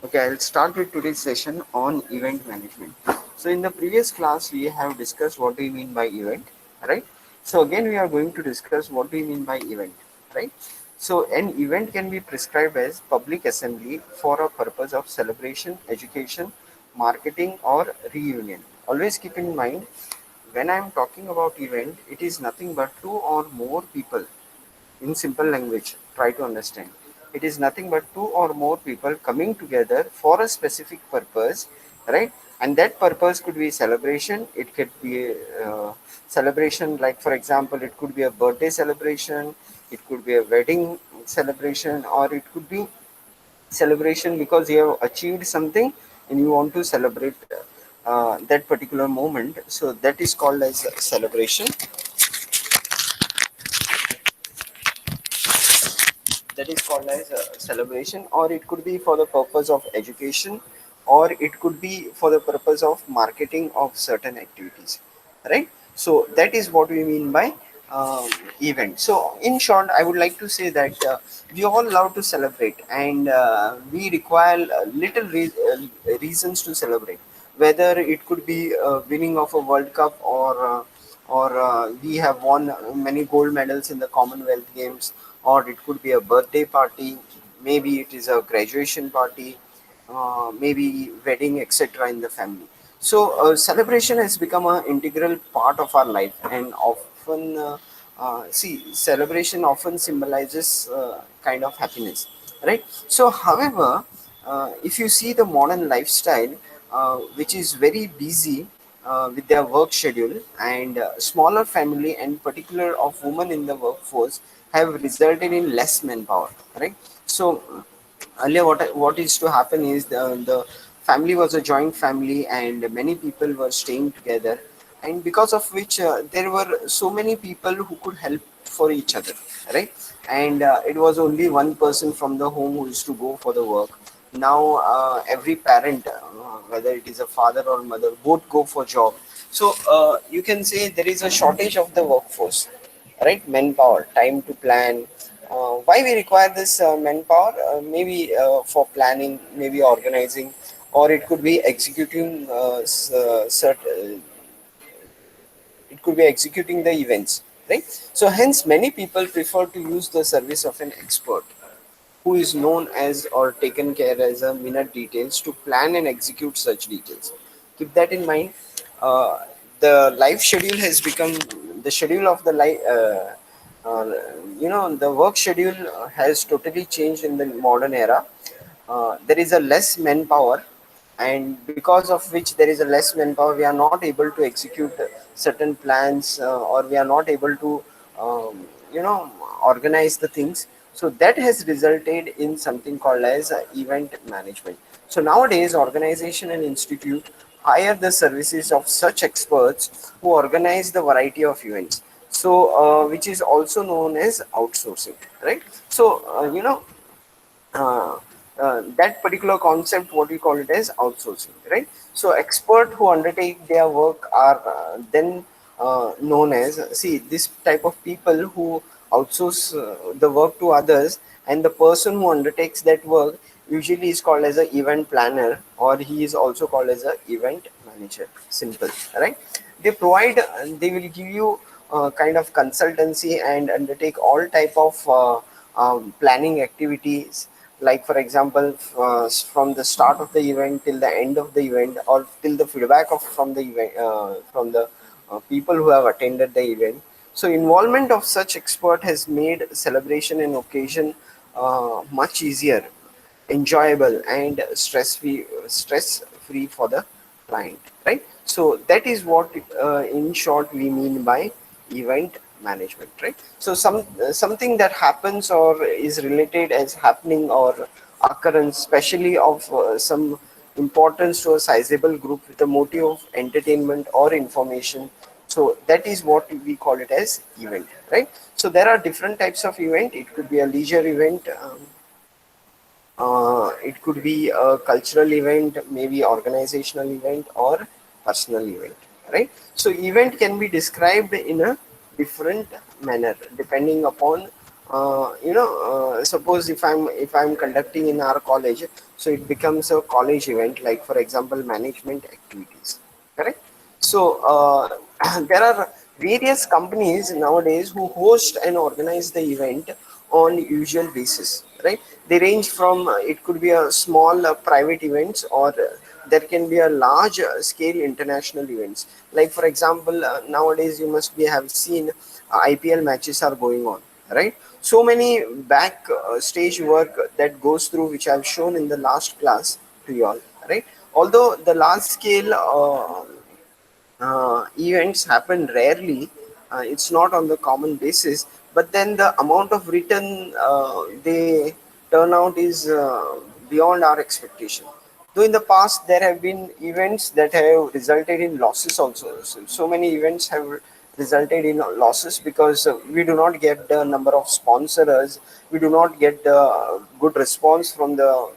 Okay, I'll start with today's session on event management. So in the previous class, we have discussed what do you mean by event, right? So again, we are going to discuss what do you mean by event, right? So an event can be prescribed as public assembly for a purpose of celebration, education, marketing, or reunion. Always keep in mind, when I am talking about event, it is nothing but two or more people. In simple language, try to understand. It is nothing but two or more people coming together for a specific purpose, right? And that purpose could be celebration. It could be celebration, like for example, it could be a birthday celebration, it could be a wedding celebration, or it could be celebration because you have achieved something and you want to celebrate that particular moment. So that is called as celebration. That is called as a celebration, or it could be for the purpose of education, or it could be for the purpose of marketing of certain activities, right? So that is what we mean by um, event. So in short, I would like to say that we all love to celebrate, and we require reasons to celebrate, whether it could be winning of a world cup, or we have won many gold medals in the Commonwealth Games, or it could be a birthday party, maybe it is a graduation party, maybe wedding, etc. in the family. So celebration has become an integral part of our life, and often see, celebration often symbolizes kind of happiness, right? So however, if you see the modern lifestyle, which is very busy with their work schedule, and smaller family and particular of women in the workforce have resulted in less manpower, right? So earlier what is to happen is the family was a joint family and many people were staying together, and because of which there were so many people who could help for each other, right? And it was only one person from the home who used to go for the work. Now every parent, whether it is a father or mother, both go for job. So you can say there is a shortage of the workforce, right? Manpower, time to plan. Why we require this manpower? Maybe for planning, maybe organizing, or it could be executing it could be executing the events, right? So hence many people prefer to use the service of an expert who is known as or taken care as a minute details to plan and execute such details. Keep that in mind. Uh, the life schedule has become the schedule of the life. Uh, the work schedule has totally changed in the modern era. There is a less manpower, and because of which there is a less manpower, we are not able to execute certain plans, or we are not able to organize the things. So that has resulted in something called as event management. So nowadays organization and institute hire the services of such experts who organize the variety of events, so which is also known as outsourcing, right? So uh, that particular concept, what we call it as outsourcing, right? So expert who undertake their work are then known as, see, this type of people who outsource the work to others, and the person who undertakes that work usually is called as a event planner, or he is also called as a event manager. Simple, right? They provide, they will give you kind of consultancy and undertake all type of planning activities, like for example, from the start of the event till the end of the event, or till the feedback of from the event, from the people who have attended the event. So involvement of such expert has made celebration and occasion much easier, enjoyable, and stress free for the client, right? So that is what in short we mean by event management, right? So something that happens or is related as happening or occurrence, especially of some importance to a sizable group with a motive of entertainment or information. So that is what we call it as event, right? So there are different types of event. It could be a leisure event, it could be a cultural event, maybe organizational event, or personal event, right? So event can be described in a different manner depending upon suppose if I'm conducting in our college, so it becomes a college event, like for example management activities, correct? So there are various companies nowadays who host and organize the event on usual basis, right? They range from it could be a small private events, or there can be a large scale international events. Like for example, nowadays you must be have seen IPL matches are going on, right? So many back stage work that goes through, which I've shown in the last class to you all, right? Although the large scale events happen rarely, it's not on the common basis, but then the amount of return they turn out is beyond our expectation. Though in the past there have been events that have resulted in losses also. So many events have resulted in losses because we do not get the number of sponsors, we do not get the good response from the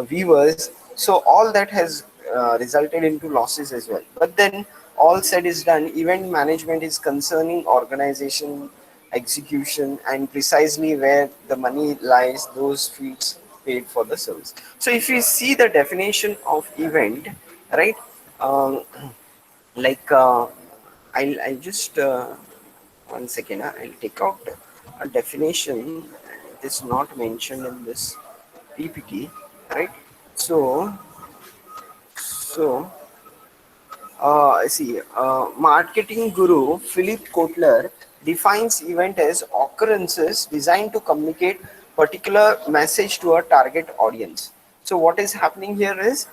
viewers. So all that has resulted into losses as well. But then all said is done, event management is concerning organization, execution, and precisely where the money lies, those fees paid for the service. So if you see the definition of event, right, um, like I'll just one second, I'll take out a definition. It is not mentioned in this PPT, right? So, so marketing guru Philip Kotler defines event as occurrences designed to communicate particular message to a target audience. So what is happening here is,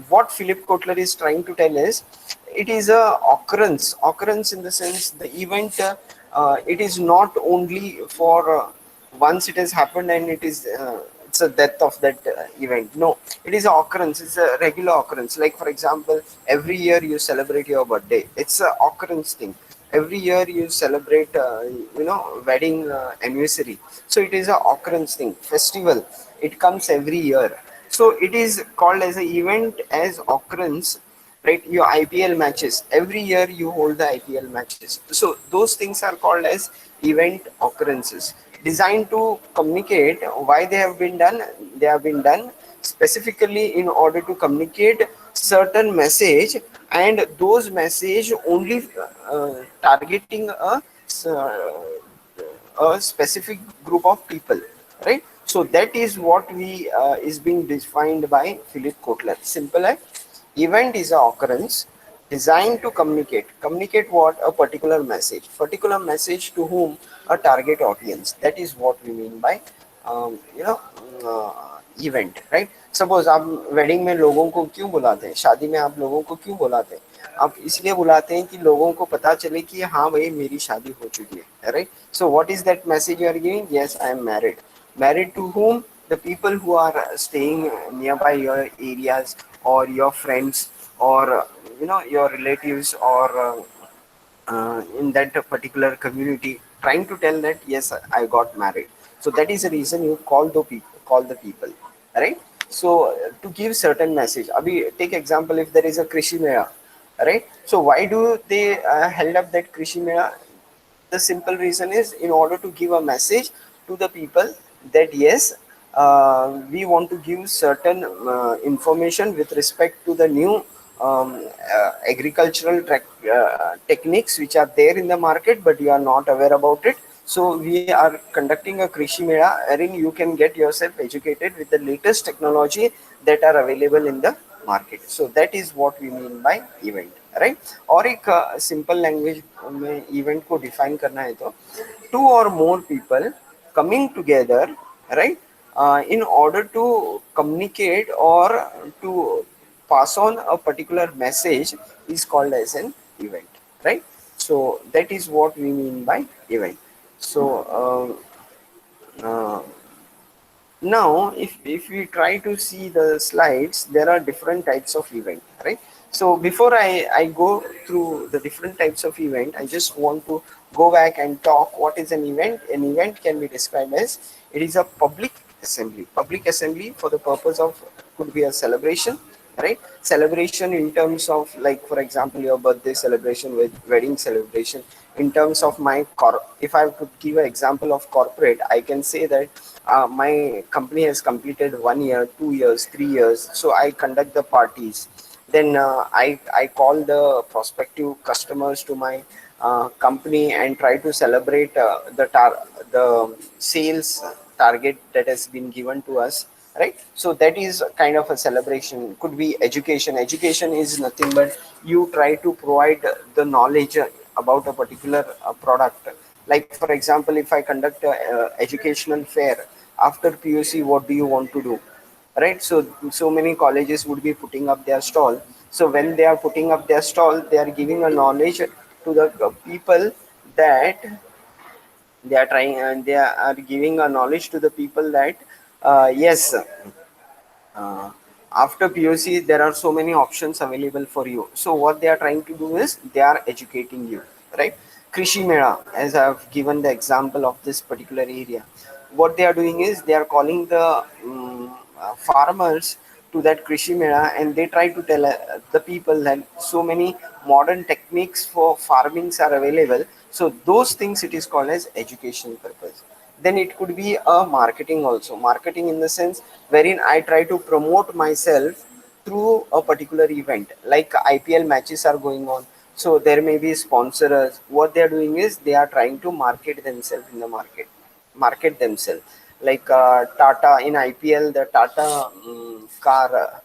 what Philip Kotler is trying to tell is, it is a occurrence in the sense the event, it is not only for once it has happened and it's a death of that event. No, it is a occurrence, it's a regular occurrence. Like for example, every year you celebrate your birthday, it's a occurrence thing. Every year you celebrate wedding anniversary, so it is a occurrence thing. Festival, it comes every year, so it is called as an event as occurrence, right? Your IPL matches, every year you hold the IPL matches, so those things are called as event occurrences, designed to communicate why they have been done. They have been done specifically in order to communicate certain message, and those message only targeting a specific group of people, right? So that is what we is being defined by Philip Kotler. Simple as, event is a occurrence designed to communicate what? A particular message to whom? A target audience. That is what we mean by um, you know event, right? Suppose आप wedding में लोगों को क्यों बुलाते हैं, शादी में आप लोगों को क्यों बुलाते हैं? आप इसलिए बुलाते हैं कि लोगों को पता चले कि हाँ भाई मेरी शादी हो चुकी है, right? So what is that message you are giving? Yes, I am married. Married to whom? The people who are staying nearby your areas, or your friends, or your relatives, or in that particular community, trying to tell that yes, I got married. So that is the reason you call the people, right? So to give certain message. Abhi, take example, if there is a krishi mela, right? So why do they held up that krishi mela? The simple reason is in order to give a message to the people that yes, we want to give certain information with respect to the new agricultural techniques which are there in the market, but you are not aware about it. So we are conducting a krishi mela wherein you can get yourself educated with the latest technology that are available in the market. So that is what we mean by event, right? और एक simple language में event को define करना है तो, to और more people coming together, right, in order to communicate or to pass on a particular message is called as an event, right? So that is what we mean by event. So uh, now if we try to see the slides, there are different types of event, right? So before I go through the different types of event, I just want to go back and talk what is an event. An event can be described as, it is a public assembly. Public assembly for the purpose of, could be a celebration, right? Celebration in terms of, like for example, your birthday celebration, with wedding celebration. In terms of my if I could give an example of corporate, I can say that my company has completed 1 year, 2 years, 3 years, so I conduct the parties. Then I call the prospective customers to my company and try to celebrate the sales target that has been given to us, right? So that is kind of a celebration. Could be education. Education is nothing but you try to provide the knowledge about a particular product. Like for example, if I conduct a educational fair after PUC, what do you want to do, right? So many colleges would be putting up their stall. So when they are putting up their stall, they are giving a knowledge to the people, that they are trying, and they are giving a knowledge to the people that yes, uh, after POC, there are so many options available for you. So what they are trying to do is they are educating you, right? Krishi Mela, as I have given the example of this particular area, what they are doing is they are calling the farmers to that Krishi Mela, and they try to tell the people that so many modern techniques for farmings are available. So those things, it is called as education purpose. Then it could be a marketing also. Marketing in the sense wherein I try to promote myself through a particular event, like IPL matches are going on. So there may be sponsors. What they are doing is they are trying to market themselves in the market themselves. Like Tata in IPL, the Tata car.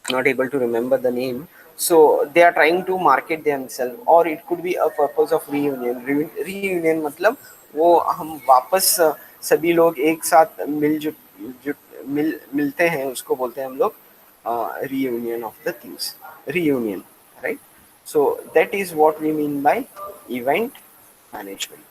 Not able to remember the name. So they are trying to market themselves, or it could be a purpose of reunion. Reunion मतलब वो हम वापस सभी लोग एक साथ मिलजुट जुट मिलते हैं, उसको बोलते हैं हम लोग reunion of the things, reunion, right? So that is what we mean by event management.